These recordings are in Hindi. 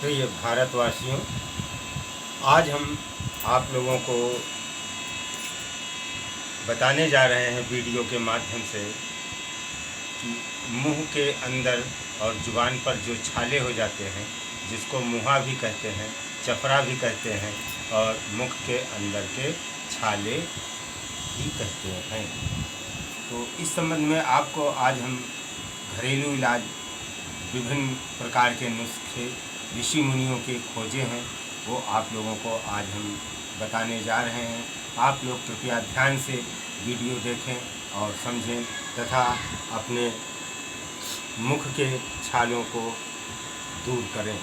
प्रिय भारतवासियों, आज हम आप लोगों को बताने जा रहे हैं वीडियो के माध्यम से कि मुंह के अंदर और जुबान पर जो छाले हो जाते हैं, जिसको मुहा भी कहते हैं, चफरा भी कहते हैं और मुख के अंदर के छाले भी कहते हैं। तो इस संबंध में आपको आज हम घरेलू इलाज, विभिन्न प्रकार के नुस्खे ऋषि मुनियों के खोजे हैं, वो आप लोगों को आज हम बताने जा रहे हैं। आप लोग कृपया ध्यान से वीडियो देखें और समझें तथा अपने मुख के छालों को दूर करें।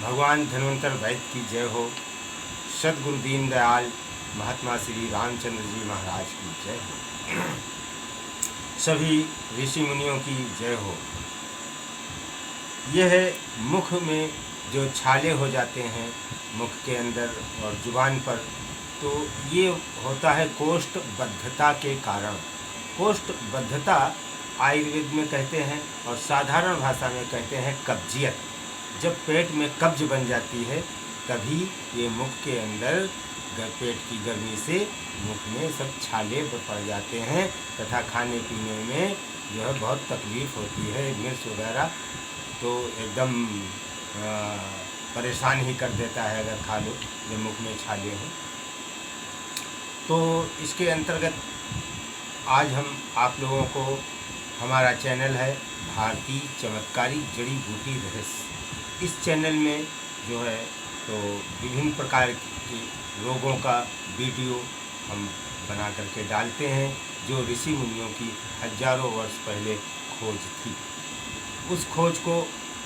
भगवान धन्वंतर वैद्य की जय हो। सद्गुरु दीनदयाल महात्मा श्री रामचंद्र जी महाराज की जय हो। सभी ऋषि मुनियों की जय हो। यह मुख में जो छाले हो जाते हैं मुख के अंदर और जुबान पर, तो ये होता है कोष्ठबद्धता के कारण। कोष्ठबद्धता आयुर्वेद में कहते हैं और साधारण भाषा में कहते हैं कब्जियत। जब पेट में कब्ज बन जाती है तभी ये मुख के अंदर पेट की गर्मी से मुख में सब छाले पड़ जाते हैं तथा खाने पीने में जो है बहुत तकलीफ़ होती है। मिर्च वगैरह तो एकदम परेशान ही कर देता है अगर खा लो, जब मुख में छाले हों। तो इसके अंतर्गत आज हम आप लोगों को, हमारा चैनल है भारतीय चमत्कारी जड़ी बूटी रहस्य। इस चैनल में जो है तो विभिन्न प्रकार के रोगों का वीडियो हम बना करके डालते हैं, जो ऋषि मुनियों की हजारों वर्ष पहले खोज थी। उस खोज को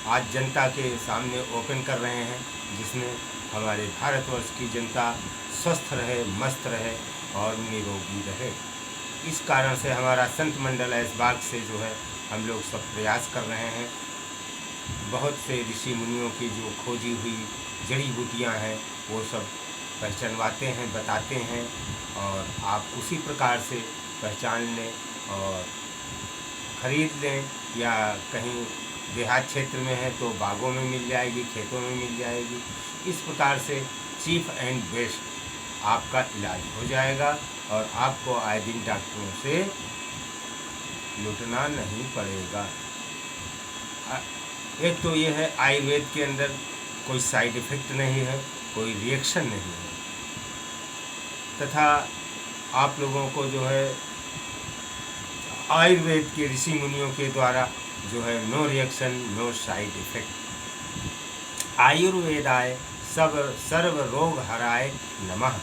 आज जनता के सामने ओपन कर रहे हैं, जिसमें हमारे भारतवर्ष की जनता स्वस्थ रहे, मस्त रहे और निरोगी रहे। इस कारण से हमारा संत मंडल ऐसबाग से जो है हम लोग सब प्रयास कर रहे हैं। बहुत से ऋषि मुनियों की जो खोजी हुई जड़ी बूटियाँ हैं वो सब पहचानवाते हैं, बताते हैं और आप उसी प्रकार से पहचान लें और ख़रीद लें, या कहीं देहात क्षेत्र में है तो बागों में मिल जाएगी, खेतों में मिल जाएगी। इस प्रकार से चीप एंड बेस्ट आपका इलाज हो जाएगा और आपको आए दिन डॉक्टरों से लूटना नहीं पड़ेगा। एक तो ये है, आयुर्वेद के अंदर कोई साइड इफ़ेक्ट नहीं है, कोई रिएक्शन नहीं है, तथा आप लोगों को जो है आयुर्वेद के ऋषि मुनियों के द्वारा जो है no reaction, no side effect. आयुर्वेदाय सब सर्व रोग हराय नमः।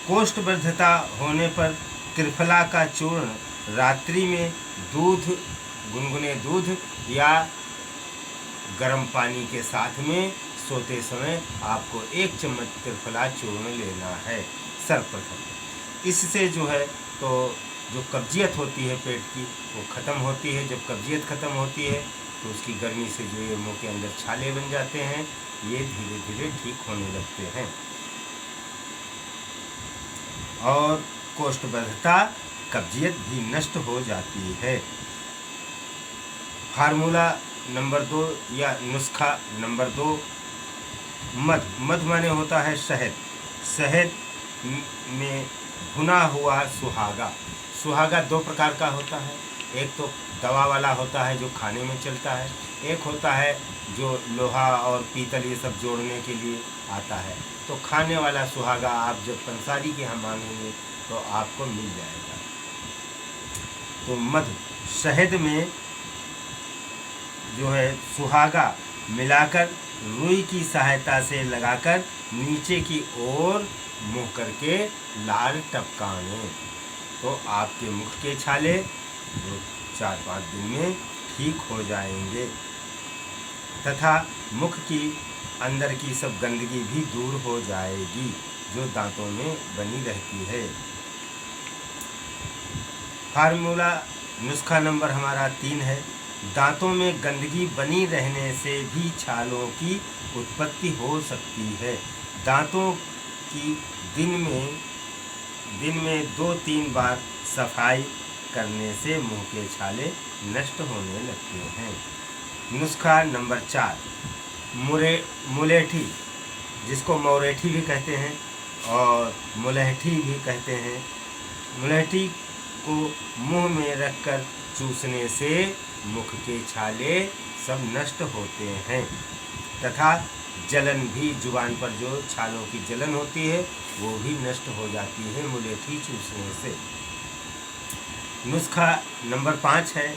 कोष्ठबद्धता होने पर त्रिफला का चूर्ण रात्रि में दूध, गुनगुने दूध या गर्म पानी के साथ में सोते समय आपको 1 चम्मच त्रिफला चूर्ण लेना है सर्वप्रथम। इससे जो है तो जो कब्जियत होती है पेट की वो ख़त्म होती है। जब कब्जियत ख़त्म होती है तो उसकी गर्मी से जो ये मुँह के अंदर छाले बन जाते हैं, ये धीरे धीरे ठीक होने लगते हैं और कोष्ठबद्धता, कब्जियत भी नष्ट हो जाती है। फार्मूला नंबर 2 या नुस्खा नंबर 2, मध। मध माने होता है शहद। शहद में भुना हुआ सुहागा। सुहागा 2 प्रकार का होता है। एक तो दवा वाला होता है जो खाने में चलता है, एक होता है जो लोहा और पीतल ये सब जोड़ने के लिए आता है। तो खाने वाला सुहागा आप जब पंसारी के यहाँ मांगेंगे तो आपको मिल जाएगा। तो मध, शहद में जो है सुहागा मिलाकर रुई की सहायता से लगाकर नीचे की ओर मुँह करके लाल टपकाने, तो आपके मुख के छाले 4-5 दिन में ठीक हो जाएंगे तथा मुख की अंदर की सब गंदगी भी दूर हो जाएगी जो दांतों में बनी रहती है। फार्मूला नुस्खा नंबर हमारा 3 है। दांतों में गंदगी बनी रहने से भी छालों की उत्पत्ति हो सकती है। दांतों की दिन में 2-3 बार सफाई करने से मुंह के छाले नष्ट होने लगते हैं। नुस्खा नंबर 4, मुलेठी, जिसको मोरेठी भी कहते हैं और मुलहठी भी कहते हैं। मुलहठी को मुंह में रखकर चूसने से मुख के छाले सब नष्ट होते हैं तथा जलन भी, जुबान पर जो छालों की जलन होती है वो भी नष्ट हो जाती है मुलेठी चूसने से। नुस्खा नंबर 5 है,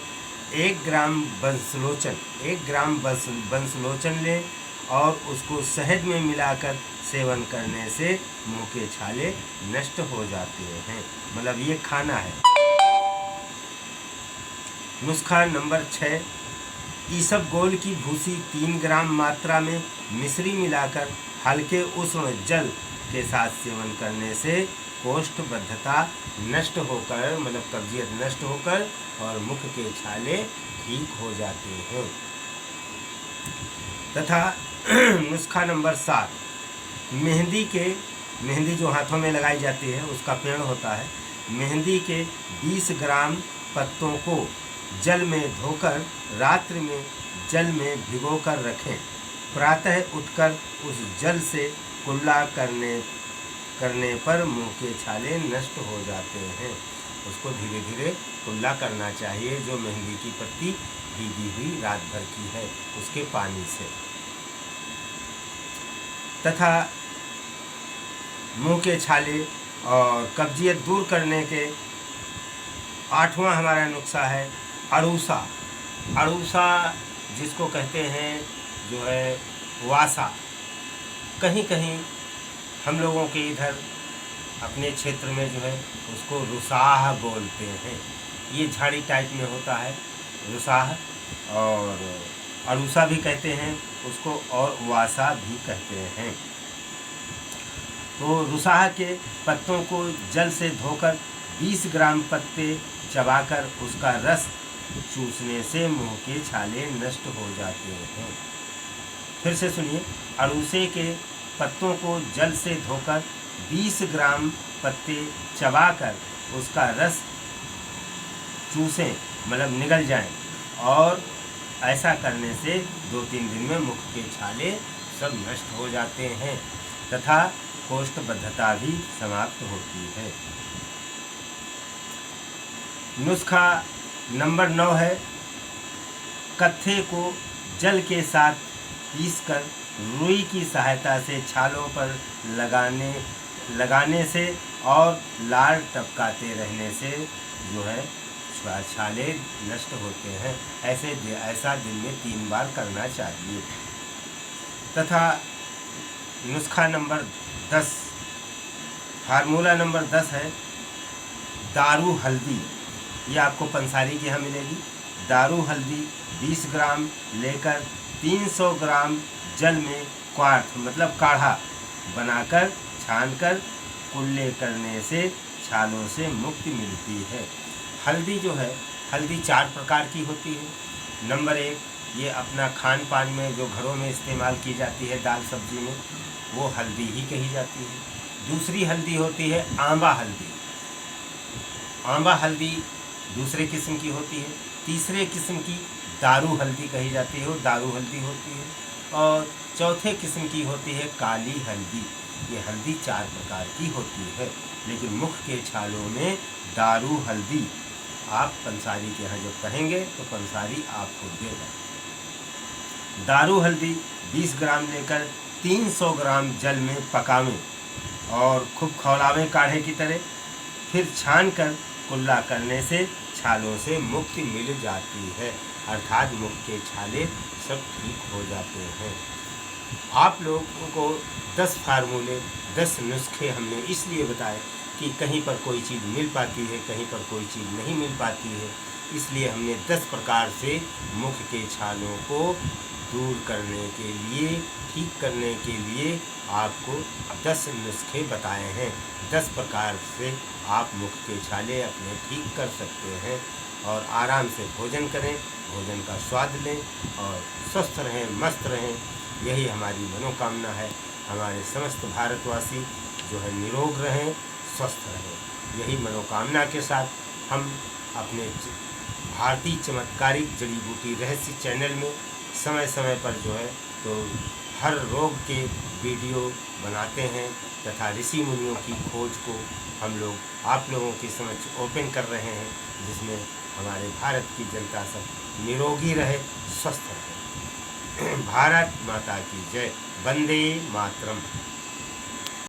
1 ग्राम बंसलोचन लें और उसको शहद में मिलाकर सेवन करने से मुंह के छाले नष्ट हो जाते हैं। मतलब ये खाना है। नुस्खा नंबर 6, ईसबगोल की भूसी 3 ग्राम मात्रा में मिश्री मिलाकर हल्के उष्ण जल के साथ सेवन करने से कोष्ठबद्धता नष्ट होकर, मतलब कब्जियत नष्ट होकर और मुख के छाले ठीक हो जाते हैं। तथा नुस्खा नंबर 7, मेहंदी जो हाथों में लगाई जाती है उसका पेड़ होता है। मेहंदी के 20 ग्राम पत्तों को जल में धोकर रात्रि में जल में भिगोकर रखें। प्रातः उठकर उस जल से कुल्ला करने पर मुंह के छाले नष्ट हो जाते हैं। उसको धीरे धीरे कुल्ला करना चाहिए, जो मेहंदी की पत्ती भीगी हुई रात भर की है उसके पानी से। तथा मुंह के छाले और कब्जियत दूर करने के 8वां हमारा नुस्खा है अड़ूसा, जिसको कहते हैं जो है वासा। कहीं कहीं हम लोगों के इधर अपने क्षेत्र में जो है उसको रुसाह बोलते हैं। ये झाड़ी टाइप में होता है रुसाह, और अड़ूसा भी कहते हैं उसको और वासा भी कहते हैं। तो रुसाह के पत्तों को जल से धोकर 20 ग्राम पत्ते चबाकर उसका रस चूसने से मुंह के छाले नष्ट हो जाते हैं। फिर से सुनिए, अड़ूसे के पत्तों को जल से धोकर 20 ग्राम पत्ते चबाकर उसका रस चूसें, मतलब निगल जाएं, और ऐसा करने से 2-3 दिन में मुख के छाले सब नष्ट हो जाते हैं तथा कोष्ठबद्धता भी समाप्त होती है। नुस्खा नंबर 9 है, कत्थे को जल के साथ पीसकर रुई की सहायता से छालों पर लगाने से और लाल टपकाते रहने से जो है छाले नष्ट होते हैं। ऐसा दिन में 3 बार करना चाहिए। तथा नुस्खा नंबर 10, फार्मूला नंबर 10 है दारू हल्दी। ये आपको पंसारी के यहाँ मिलेगी। दारू हल्दी 20 ग्राम लेकर 300 ग्राम जल में क्वार्थ, मतलब काढ़ा बनाकर छानकर कुल्ले करने से छालों से मुक्ति मिलती है। हल्दी जो है, हल्दी 4 प्रकार की होती है। नंबर 1, ये अपना खान पान में जो घरों में इस्तेमाल की जाती है दाल सब्जी में, वो हल्दी ही कही जाती है। दूसरी हल्दी होती है आंबा हल्दी। आंबा हल्दी दूसरे किस्म की होती है। तीसरे किस्म की दारू हल्दी कही जाती है, वो दारू हल्दी होती है। और चौथे किस्म की होती है काली हल्दी। ये हल्दी 4 प्रकार की होती है, लेकिन मुख के छालों में दारू हल्दी आप पंसारी के यहाँ जब कहेंगे तो पंसारी आपको देगा। दारू हल्दी 20 ग्राम लेकर 300 ग्राम जल में पकावें और खूब खौलावें काढ़े की तरह। फिर छान कर कुल्ला करने से छालों से मुक्ति मिल जाती है, अर्थात मुख के छाले सब ठीक हो जाते हैं। आप लोगों को 10 फार्मूले, 10 नुस्खे हमने इसलिए बताए कि कहीं पर कोई चीज़ मिल पाती है, कहीं पर कोई चीज़ नहीं मिल पाती है। इसलिए हमने 10 प्रकार से मुख के छालों को दूर करने के लिए, ठीक करने के लिए आपको 10 नुस्खे बताए हैं। 10 प्रकार से आप मुख के छाले अपने ठीक कर सकते हैं। और आराम से भोजन करें, भोजन का स्वाद लें और स्वस्थ रहें, मस्त रहें। यही हमारी मनोकामना है। हमारे समस्त भारतवासी जो है निरोग रहें, स्वस्थ रहें। यही मनोकामना के साथ हम अपने भारतीय चमत्कारिक जड़ी बूटी रहस्य चैनल में समय समय पर जो है तो हर रोग के वीडियो बनाते हैं तथा ऋषि मुनियों की खोज को हम लोग आप लोगों के समक्ष ओपन कर रहे हैं, जिसमें हमारे भारत की जनता सब निरोगी रहे, स्वस्थ रहे। भारत माता की जय। वंदे मातरम।